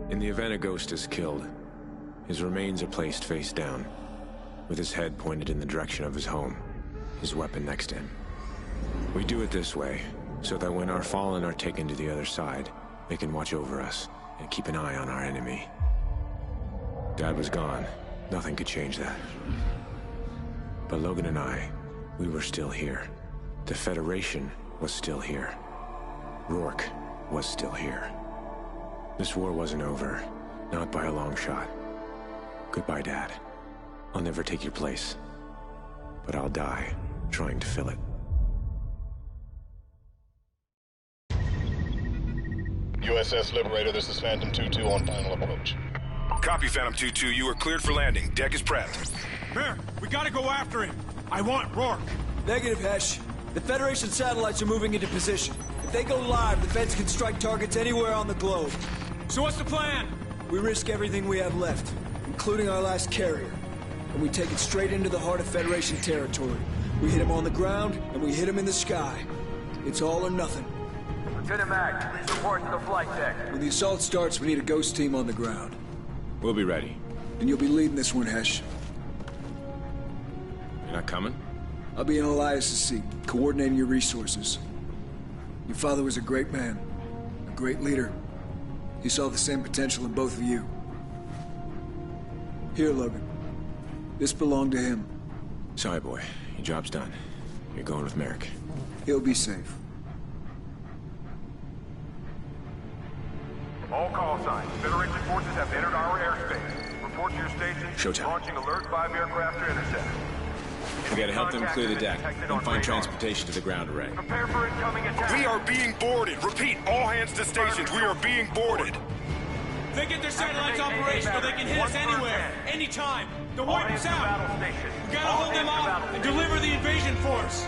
In the event a ghost is killed, his remains are placed face down, with his head pointed in the direction of his home, his weapon next to him. We do it this way, so that when our fallen are taken to the other side, they can watch over us and keep an eye on our enemy. Dad was gone. Nothing could change that. But Logan and I, we were still here. The Federation was still here. Rorke was still here. This war wasn't over, not by a long shot. Goodbye, Dad. I'll never take your place, but I'll die trying to fill it. USS Liberator, this is Phantom 2-2 on final approach. Copy, Phantom 2-2. You are cleared for landing. Deck is prepped. Mayor, we gotta go after him. I want Rorke. Negative, Hesh. The Federation satellites are moving into position. If they go live, the Feds can strike targets anywhere on the globe. So what's the plan? We risk everything we have left, including our last carrier. And we take it straight into the heart of Federation territory. We hit him on the ground, and we hit him in the sky. It's all or nothing. Lieutenant Mack, please report to the flight deck. When the assault starts, we need a ghost team on the ground. We'll be ready. And you'll be leading this one, Hesh. You're not coming? I'll be in Elias's seat, coordinating your resources. Your father was a great man, a great leader. He saw the same potential in both of you. Here, Logan. This belonged to him. Sorry, boy. Your job's done. You're going with Merrick. He'll be safe. All call signs. Federation forces have entered our airspace. Report to your station. Showtime. Launching alert 5 aircraft to intercept. We gotta help them clear the deck, and find transportation to the ground array. Prepare for incoming attack. We are being boarded. Repeat, all hands to stations. We are being boarded. If they get their satellites operational, they can hit us anywhere, anytime. They'll wipe us out. We gotta hold them off and deliver the invasion force.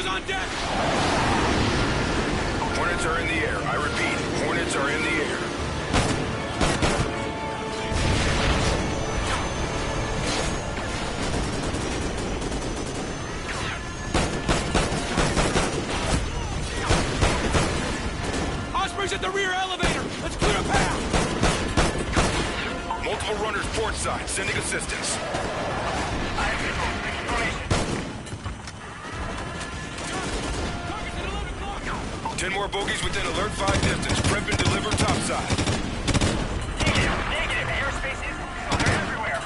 On deck! Hornets are in the air. I repeat, Hornets are in the air. Osprey's at the rear elevator! Let's clear a path! Multiple runners port side, sending assistance. 10 more bogies within alert 5 distance. Prep and deliver topside. Negative. Airspace is... They're everywhere.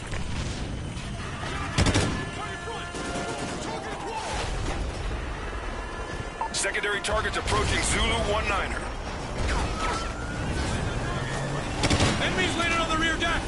Secondary targets approaching Zulu 19er. Enemies landed on the rear deck!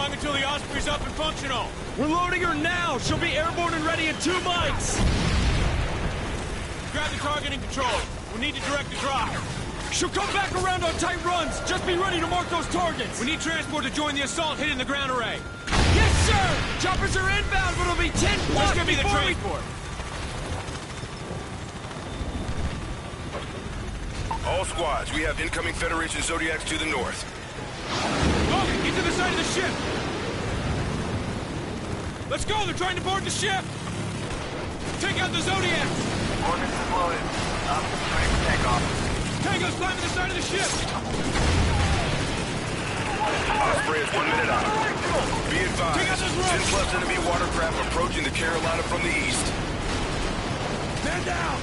long until the Osprey's up and functional. We're loading her now! She'll be airborne and ready in 2 mics! Grab the target and control. We need to direct the drop. She'll come back around on tight runs! Just be ready to mark those targets! We need transport to join the assault hitting the ground array. Yes, sir! Choppers are inbound, but it'll be 10 plus Just give me the before transport. All squads, we have incoming Federation Zodiacs to the north. Logan, get to the side of the ship! Let's go! They're trying to board the ship! Take out the Zodiacs! Ordnance is loaded. Ready for takeoff. Tango's climbing the side of the ship! Osprey is 1 minute out. Be Take out advised, those ropes! 10 plus enemy watercraft approaching the Carolina from the east. Man down!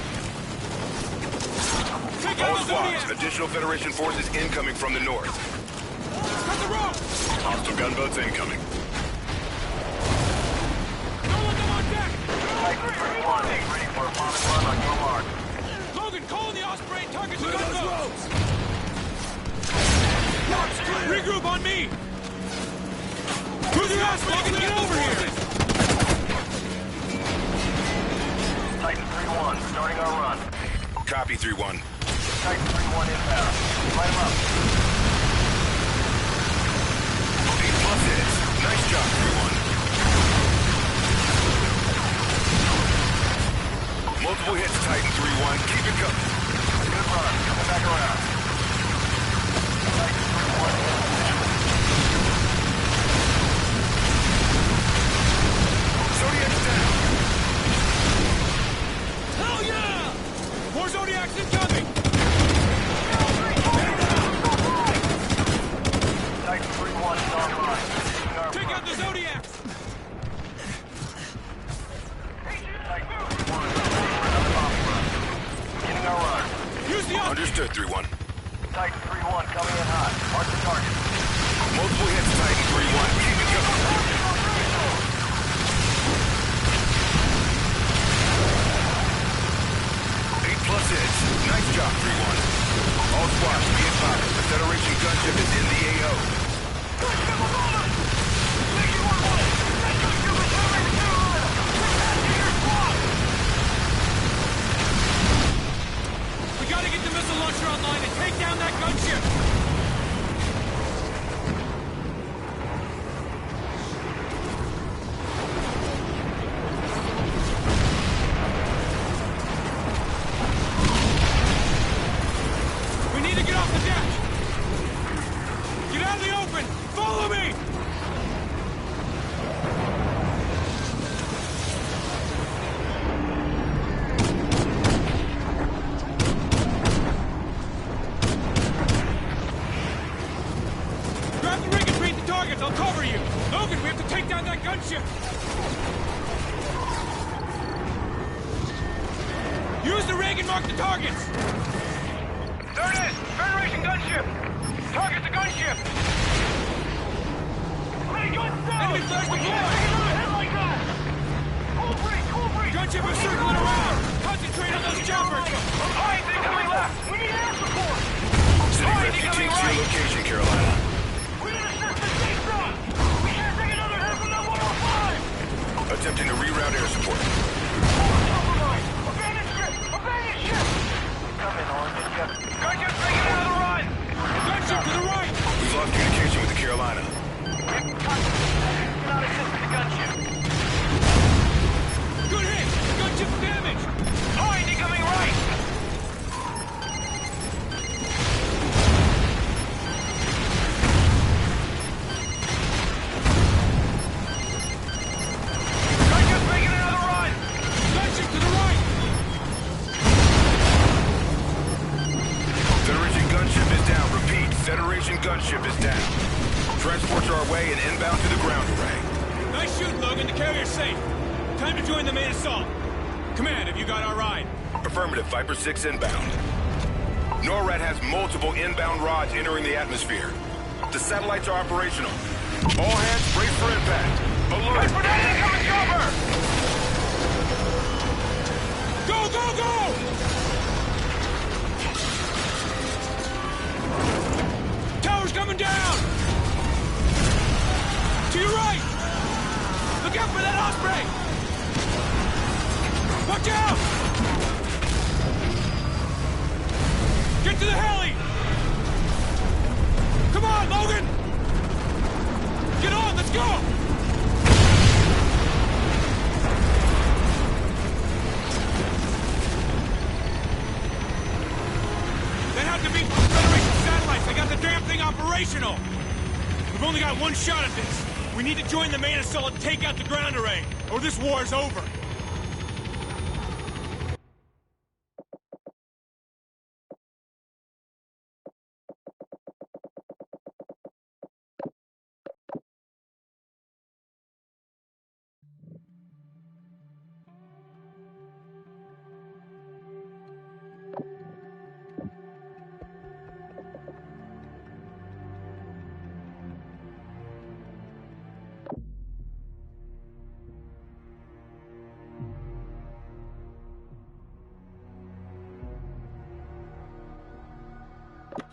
Take All out the squads, Zodiacs! additional Federation forces incoming from the north. Cut the rope! Hostile gunboats incoming. Don't let them on deck! Titan 3-1, ready for a bomb run on your mark. Logan, call in the Osprey and target the gunboats! we... Regroup on me! Who's the Osprey? Logan, get over here! Titan 3-1, starting our run. Copy 3-1. Titan 3-1 inbound. Light 'em up. 8 plus hits. Nice job, 3-1. Multiple hits, Titan 3-1. Keep it coming. Good run. Coming back around. Titan 3-1 inbound. Zodiac's down. Hell yeah! More Zodiacs incoming! Titan 3-1 is online. Taking our Take run. out the Zodiacs! Titan 3-1 ready for another bomb run. Beginning our run. Use the Osprey! Understood, 3-1. Titan 3-1 coming in hot. Mark the target. Multiple hits, Titan 3-1. Keep it coming. 8 plus hits. Nice job, 3-1. All squads, be advised. The Federation gunship is in the AO. We gotta get the missile launcher online and take down that gunship! We need to get off the deck! Get out of the open! Follow me! Grab the rig and read the targets. I'll cover you. Logan, we have to take down that gunship. Use the rig and mark the targets. There it is. Federation gunship. Target the gunship. Enemy flash deployed. Gunship is circling around. Concentrate on those choppers. Incoming left. We need air support. Sending refugees to your location, Carolina. Attempting to reroute air support. Gunship's making another run. Gunship to the right. We've lost communication with the Carolina. Good hit. Gunship's damaged. Point incoming right. Gunship's making another run. Gunship to the right. Federation gunship is down. Repeat, Federation gunship is down. Transports are away and inbound to the ground array. Nice shooting, Logan. The carrier's safe. Time to join the main assault. Command, have you got our ride? Affirmative, Viper 6 inbound. NORAD has multiple inbound rods entering the atmosphere. The satellites are operational. All hands brace for impact. Alert! Wait for that incoming chopper! Go, go, go! Tower's coming down! 2 your right! Look out for that Osprey! Watch out! Get to the heli! Come on, Logan! Get on, let's go! That had to be Federation satellites. They got the damn thing operational. We've only got one shot at this. We need to join the main assault and take out the ground array, or this war's over.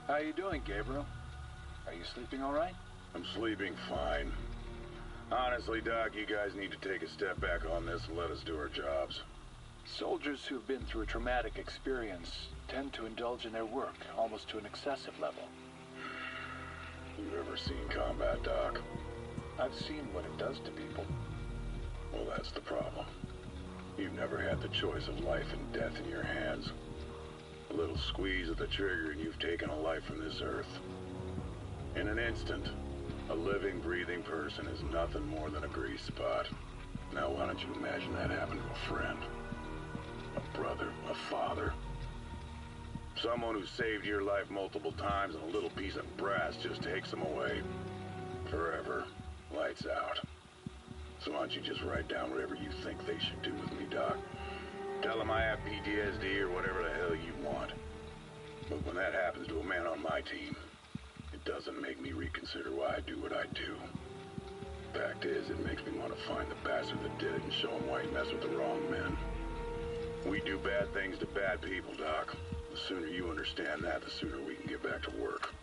How you doing, Gabriel? Are you sleeping all right? I'm sleeping fine. Honestly, Doc, you guys need to take a step back on this and let us do our jobs. Soldiers who've been through a traumatic experience tend to indulge in their work, almost to an excessive level. You ever seen combat, Doc? I've seen what it does to people. Well, that's the problem. You've never had the choice of life and death in your hands. A little squeeze of the trigger and you've taken a life from this earth. In an instant, a living, breathing person is nothing more than a grease spot. Now why don't you imagine that happened to a friend? A brother, a father. Someone who saved your life multiple times and a little piece of brass just takes them away. Forever. Lights out. So why don't you just write down whatever you think they should do with me, Doc? Tell them I have PTSD or whatever the hell you want. But when that happens to a man on my team, it doesn't make me reconsider why I do what I do. Fact is, it makes me want to find the bastard that did it and show him why he messed with the wrong men. We do bad things to bad people, Doc. The sooner you understand that, the sooner we can get back to work.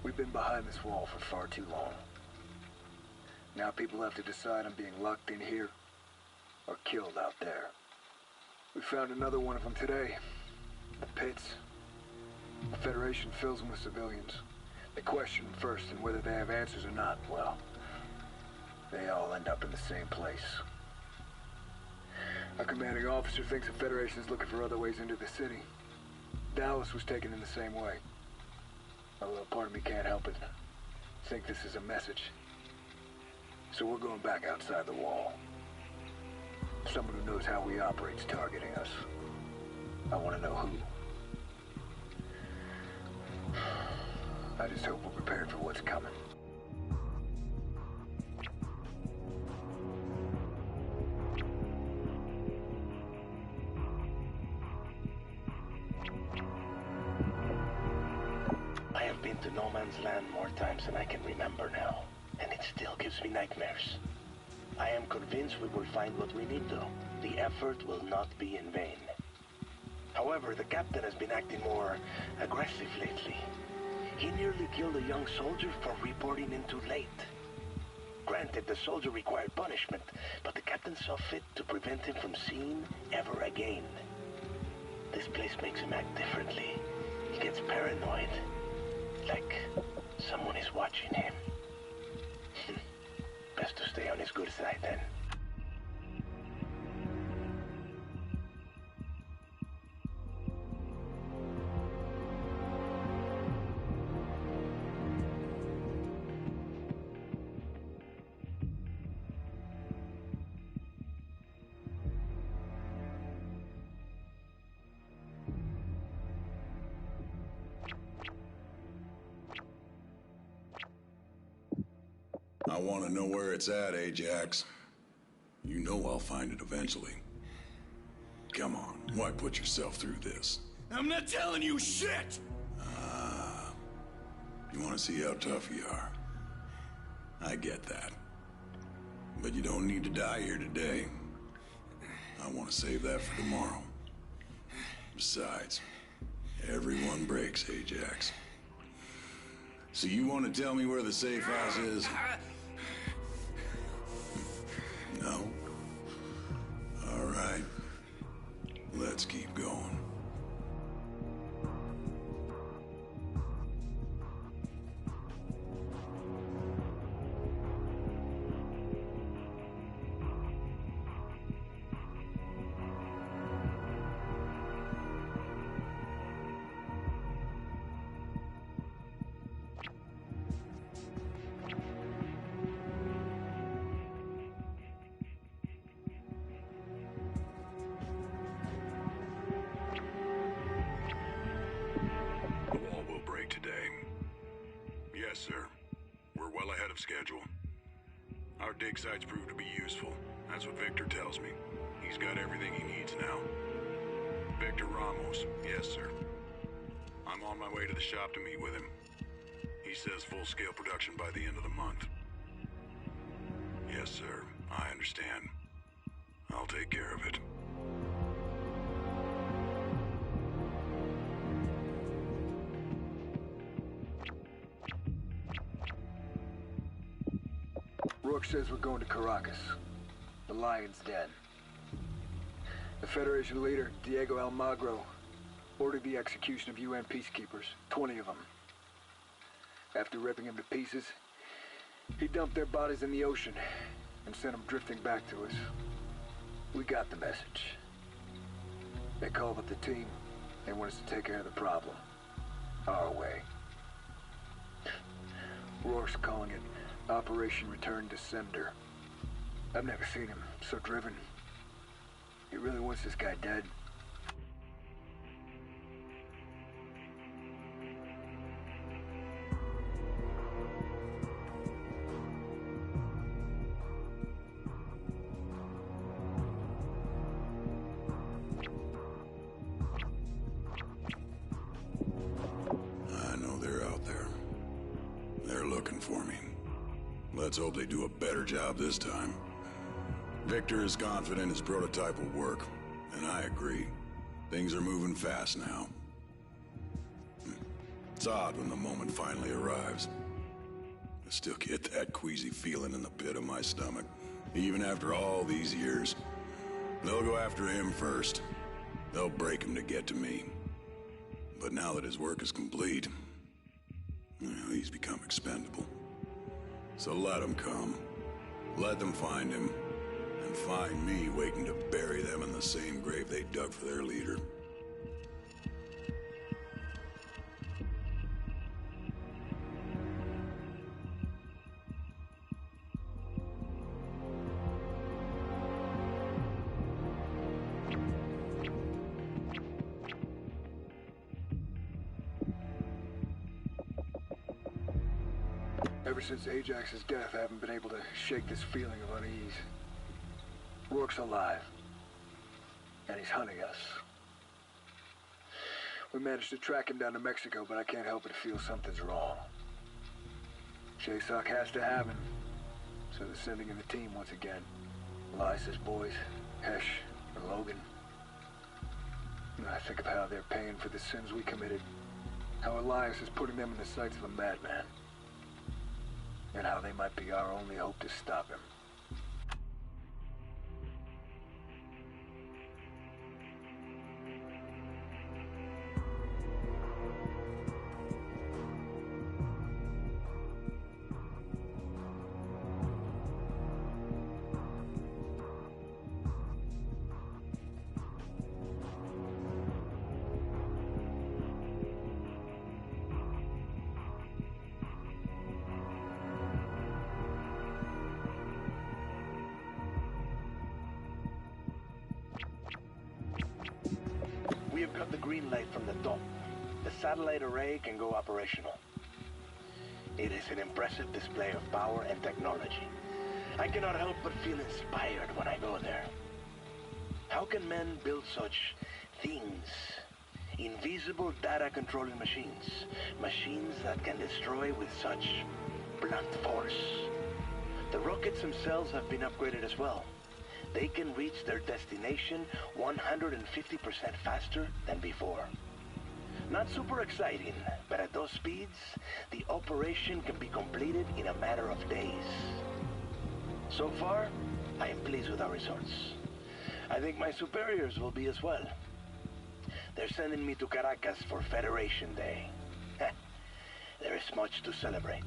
We've been behind this wall for far too long. Now people have to decide on being locked in here or killed out there. We found another one of them today. The pits. The Federation fills them with civilians. They question them first, and whether they have answers or not, well, they all end up in the same place. Our commanding officer thinks the Federation is looking for other ways into the city. Dallas was taken in the same way. A little part of me can't help it. Think this is a message. So we're going back outside the wall. Someone who knows how we operate's targeting us. I want to know who. I just hope we're prepared for what's coming. I have been to No Man's Land more times than I can remember now, and it still gives me nightmares. I am convinced we will find what we need, though. The effort will not be in vain. However, the captain has been acting more aggressive lately. He nearly killed a young soldier for reporting in too late. Granted, the soldier required punishment, but the captain saw fit to prevent him from seeing ever again. This place makes him act differently. He gets paranoid. Like someone is watching him. Best to stay on his good side then. I want to know where it's at, Ajax. You know I'll find it eventually. Come on, why put yourself through this? I'm not telling you shit! You want to see how tough you are. I get that. But you don't need to die here today. I want to save that for tomorrow. Besides, everyone breaks, Ajax. So you want to tell me where the safe house is? No? All right. Let's keep going. Yes, sir. We're well ahead of schedule. Our dig sites proved to be useful. That's what Victor tells me. He's got everything he needs now. Victor Ramos. Yes, sir. I'm on my way to the shop to meet with him. He says full-scale production by the end of the month. Yes, sir. I understand. I'll take care of it. Rorke says we're going to Caracas. The Lion's Den. The Federation leader, Diego Almagro, ordered the execution of UN peacekeepers, 20 of them. After ripping them to pieces, he dumped their bodies in the ocean and sent them drifting back to us. We got the message. They called up the team. They want us to take care of the problem. Our way. Rorke's calling it Operation Return to Sender. I've never seen him so driven. He really wants this guy dead. I know they're out there. They're looking for me. Let's hope they do a better job this time. Victor is confident his prototype will work, and I agree. Things are moving fast now. It's odd when the moment finally arrives. I still get that queasy feeling in the pit of my stomach, even after all these years. They'll go after him first. They'll break him to get to me. But now that his work is complete, well, he's become expendable. So let them come. Let them find him. And find me waiting to bury them in the same grave they dug for their leader. Ever since Ajax's death, I haven't been able to shake this feeling of unease. Rorke's alive, and he's hunting us. We managed to track him down to Mexico, but I can't help but feel something's wrong. Chaysock has to have him, so they're sending in the team once again. Elias's boys, Hesh and Logan. And I think of how they're paying for the sins we committed, how Elias is putting them in the sights of a madman, and how they might be our only hope to stop him. We have got the green light from the top. The satellite array can go operational. It is an impressive display of power and technology. I cannot help but feel inspired when I go there. How can men build such things Invisible data controlling machines. Machines that can destroy with such blunt force. The rockets themselves have been upgraded as well. They can reach their destination 150% faster than before. Not super exciting, but at those speeds, the operation can be completed in a matter of days. So far, I am pleased with our results. I think my superiors will be as well. They're sending me to Caracas for Federation Day. There is much to celebrate.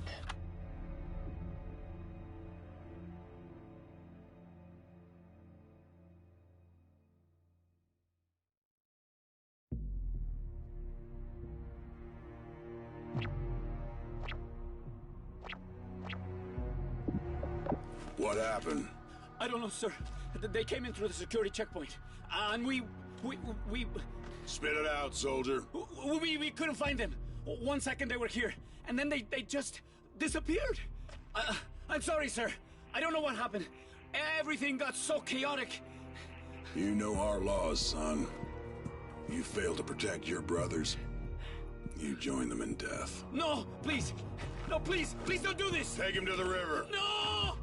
What happened? I don't know, sir. They came in through the security checkpoint. And we... Spit it out, soldier. We couldn't find them. 1 second they were here, and then they just disappeared. I'm sorry, sir. I don't know what happened. Everything got so chaotic. You know our laws, son. You fail to protect your brothers. You join them in death. No, please. No, please. Please don't do this. Take him to the river. No!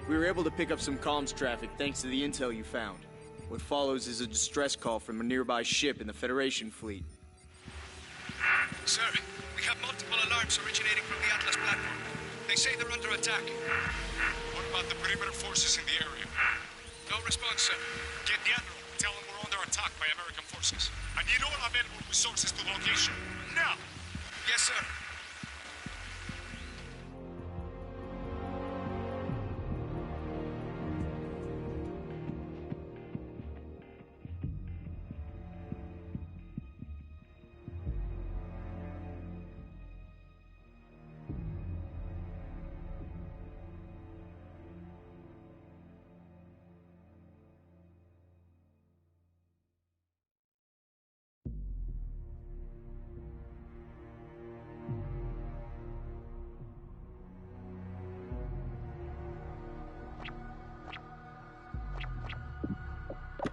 We were able to pick up some comms traffic thanks to the intel you found. What follows is a distress call from a nearby ship in the Federation fleet. Sir, we have multiple alarms originating from the Atlas platform. They say they're under attack. What about the perimeter forces in the area? No response, sir. Get the Admiral. Tell him we're under attack by American forces. I need all available resources to the location. Now! Yes, sir.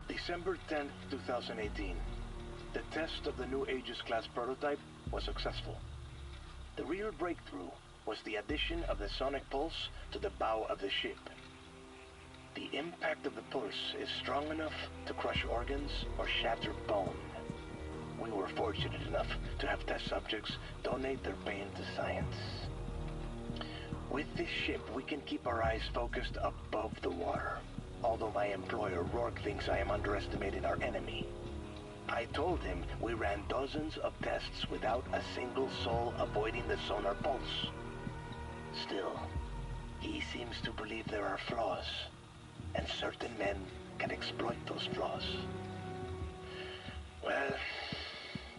December 10th, 2018. The test of the new Aegis-class prototype was successful. The real breakthrough was the addition of the sonic pulse to the bow of the ship. The impact of the pulse is strong enough to crush organs or shatter bone. We were fortunate enough to have test subjects donate their pain to science. With this ship, we can keep our eyes focused above the water. Although my employer, Rorke, thinks I am underestimating our enemy. I told him we ran dozens of tests without a single soul avoiding the sonar pulse. Still, he seems to believe there are flaws, and certain men can exploit those flaws. Well,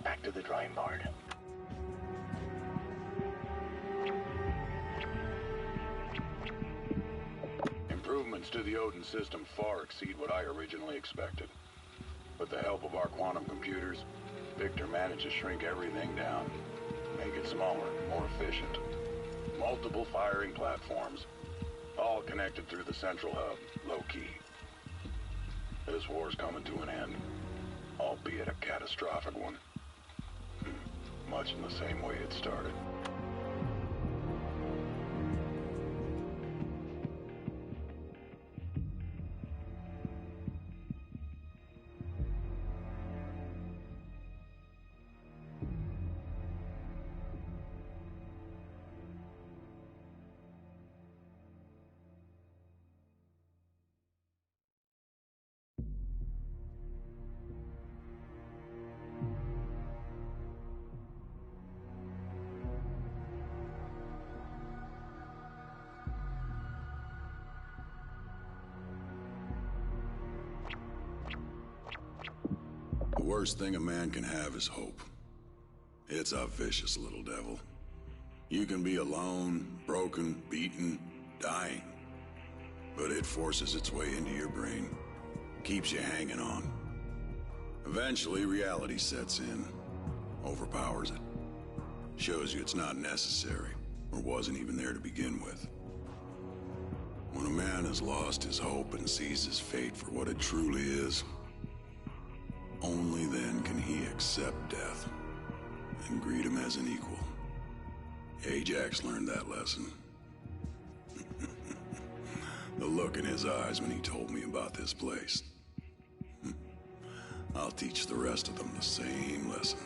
back to the drawing board. Improvements to the Odin system far exceed what I originally expected. With the help of our quantum computers, Victor managed to shrink everything down, make it smaller, more efficient. Multiple firing platforms, all connected through the central hub, low-key. This war's coming to an end, albeit a catastrophic one. Much in the same way it started. The worst thing a man can have is hope. It's a vicious little devil. You can be alone, broken, beaten, dying. But it forces its way into your brain, keeps you hanging on. Eventually, reality sets in, overpowers it. Shows you it's not necessary, or wasn't even there to begin with. When a man has lost his hope and sees his fate for what it truly is, only then can he accept death and greet him as an equal. Ajax learned that lesson. The look in his eyes when he told me about this place. I'll teach the rest of them the same lesson.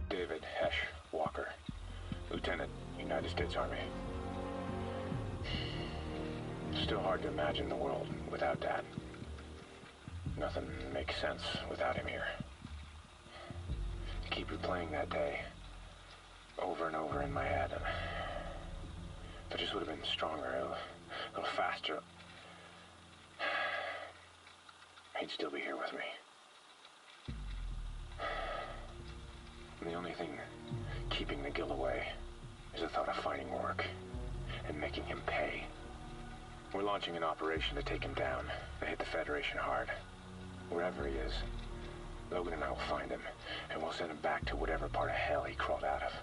David Hesh Walker, Lieutenant, United States Army. Still hard to imagine the world without Dad. Nothing makes sense without him here. Keep replaying that day over and over in my head. If I just would have been stronger, a little faster, he'd still be here with me. And the only thing keeping the guilt away is the thought of finding Rorke and making him pay. We're launching an operation to take him down and hit the Federation hard. Wherever he is, Logan and I will find him, and we'll send him back to whatever part of hell he crawled out of.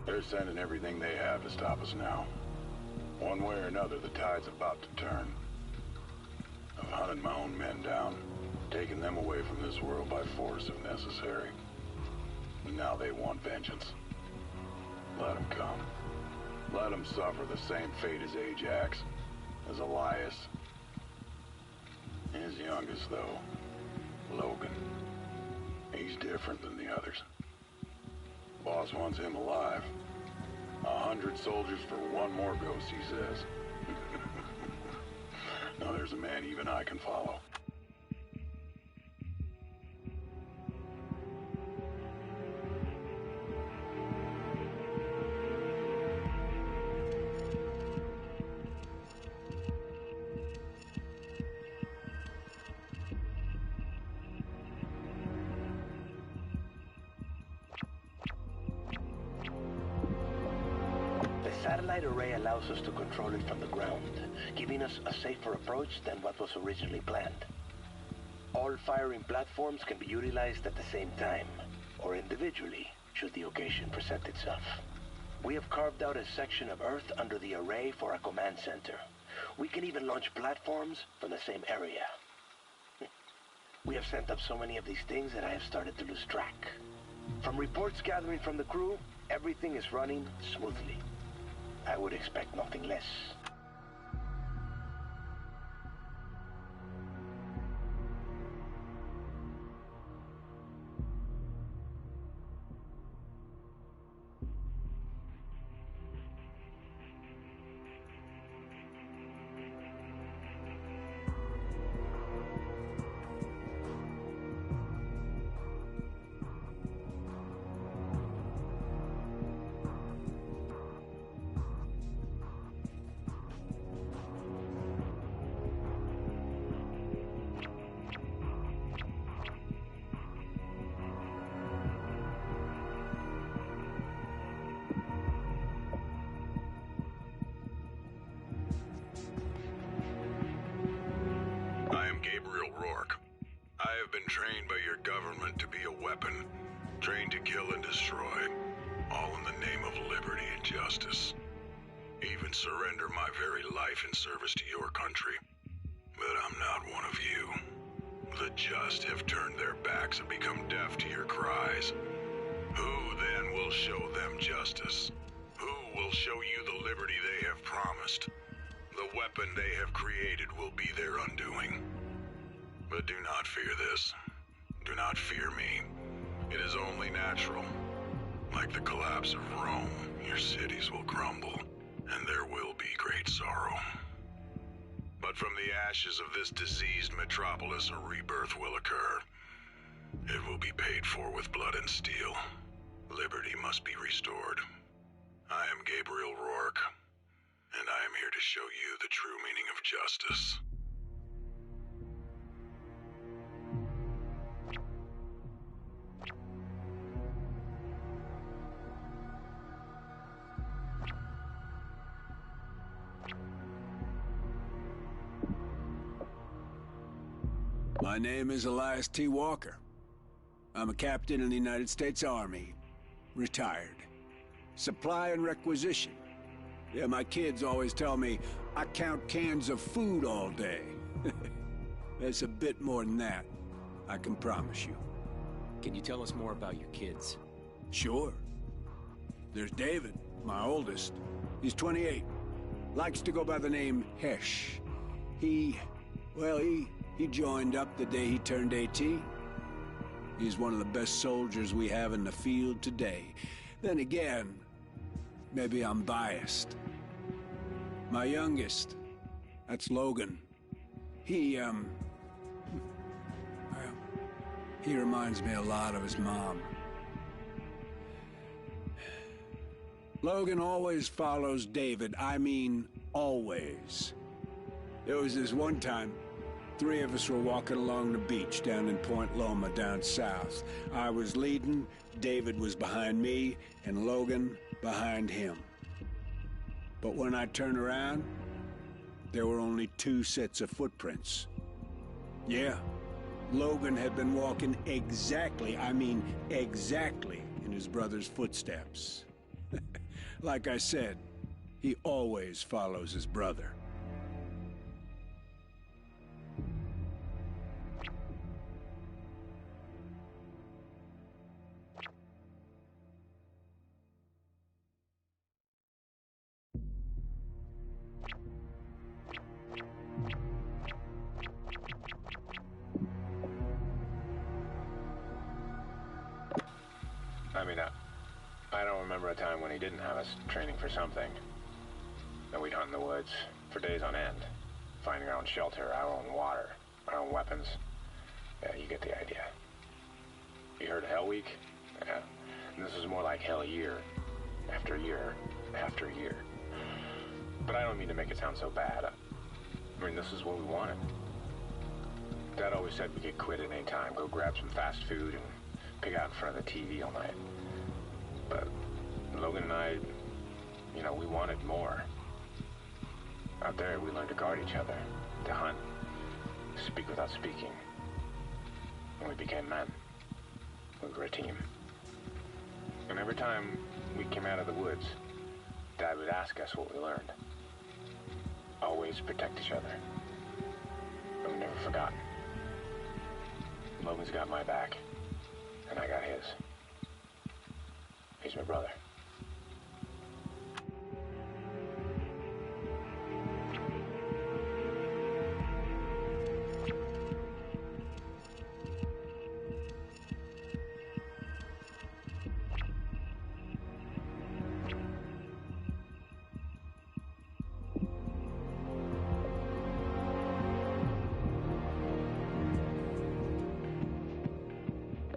They're sending everything they have to stop us now. One way or another, the tide's about to turn. I've hunted my own men down, taken them away from this world by force if necessary. And now they want vengeance. Let them come. Let them suffer the same fate as Ajax, as Elias. His youngest, though, Logan. He's different than the others. Boss wants him alive. 100 soldiers for one more ghost, he says. Now there's a man even I can follow. The satellite array allows us to control it from the ground, giving us a safer approach than what was originally planned. All firing platforms can be utilized at the same time, or individually, should the occasion present itself. We have carved out a section of Earth under the array for a command center. We can even launch platforms from the same area. We have sent up so many of these things that I have started to lose track. From reports gathering from the crew, everything is running smoothly. I would expect nothing less. Rorke. I have been trained by your government to be a weapon, trained to kill and destroy, all in the name of liberty and justice. Even surrender my very life in service to your country. But I'm not one of you. The just have turned their backs and become deaf to your cries. Who then will show them justice? Who will show you the liberty they have promised? The weapon they have created will be their undoing. But do not fear this. Do not fear me. It is only natural. Like the collapse of Rome, your cities will crumble, and there will be great sorrow. But from the ashes of this diseased metropolis, a rebirth will occur. It will be paid for with blood and steel. Liberty must be restored. I am Gabriel Rorke, and I am here to show you the true meaning of justice. My name is Elias T. Walker. I'm a captain in the United States Army. Retired. Supply and requisition. Yeah, my kids always tell me I count cans of food all day. There's a bit more than that, I can promise you. Can you tell us more about your kids? Sure. There's David, my oldest. He's 28. Likes to go by the name Hesh. He joined up the day he turned 18. He's one of the best soldiers we have in the field today. Then again, maybe I'm biased. My youngest, that's Logan. He reminds me a lot of his mom. Logan always follows David. I mean, always. There was this one time, 3 of us were walking along the beach down in Point Loma down south. I was leading, David was behind me, and Logan behind him. But when I turned around, there were only 2 sets of footprints. Yeah, Logan had been walking exactly in his brother's footsteps. Like I said, he always follows his brother. I mean, I don't remember a time when he didn't have us training for something. Then we'd hunt in the woods for days on end, finding our own shelter, our own water, our own weapons. Yeah, you get the idea. You heard of Hell Week? Yeah. And this is more like Hell Year, after year, after year. But I don't mean to make it sound so bad. I mean, this is what we wanted. Dad always said we could quit at any time, go grab some fast food and pig out in front of the TV all night. But Logan and I, we wanted more. Out there, we learned to guard each other, to hunt, speak without speaking. And we became men. We were a team. And every time we came out of the woods, Dad would ask us what we learned. Always protect each other. And we never forgotten. Logan's got my back, and I got his. He's my brother.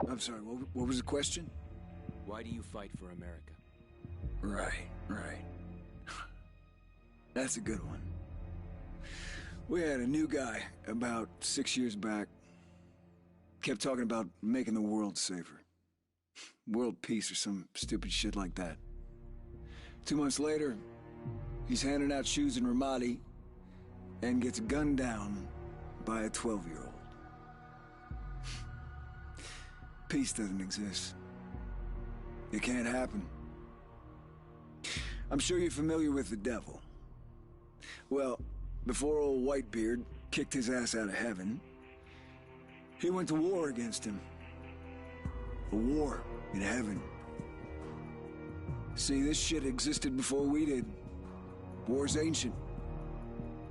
I'm sorry, what was the question? Why do you fight for America? Right. That's a good one. We had a new guy about 6 years back. Kept talking about making the world safer. World peace or some stupid shit like that. 2 months later, he's handing out shoes in Ramadi and gets gunned down by a 12-year-old. Peace doesn't exist. It can't happen. I'm sure you're familiar with the devil. Well, before old Whitebeard kicked his ass out of heaven, he went to war against him. A war in heaven. See, this shit existed before we did. War's ancient.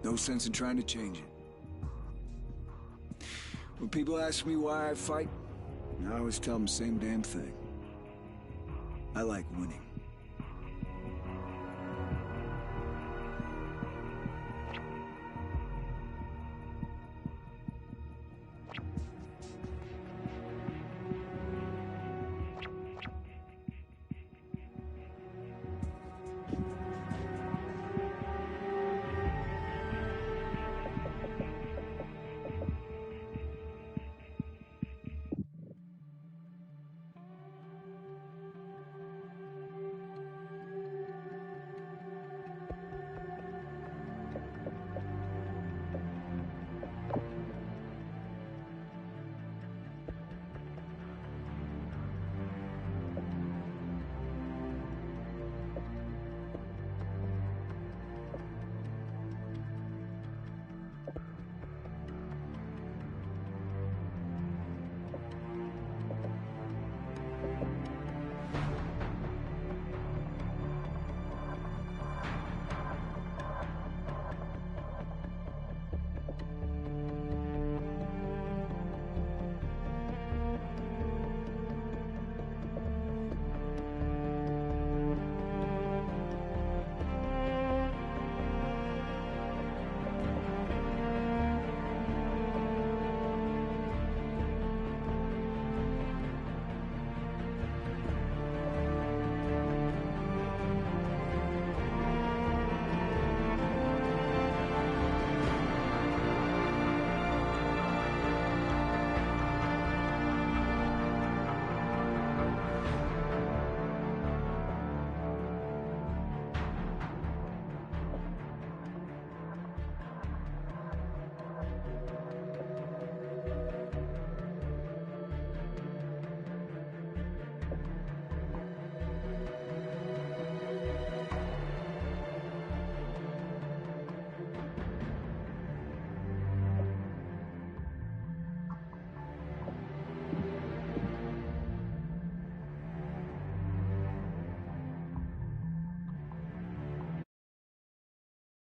No sense in trying to change it. When people ask me why I fight, I always tell them the same damn thing. I like winning.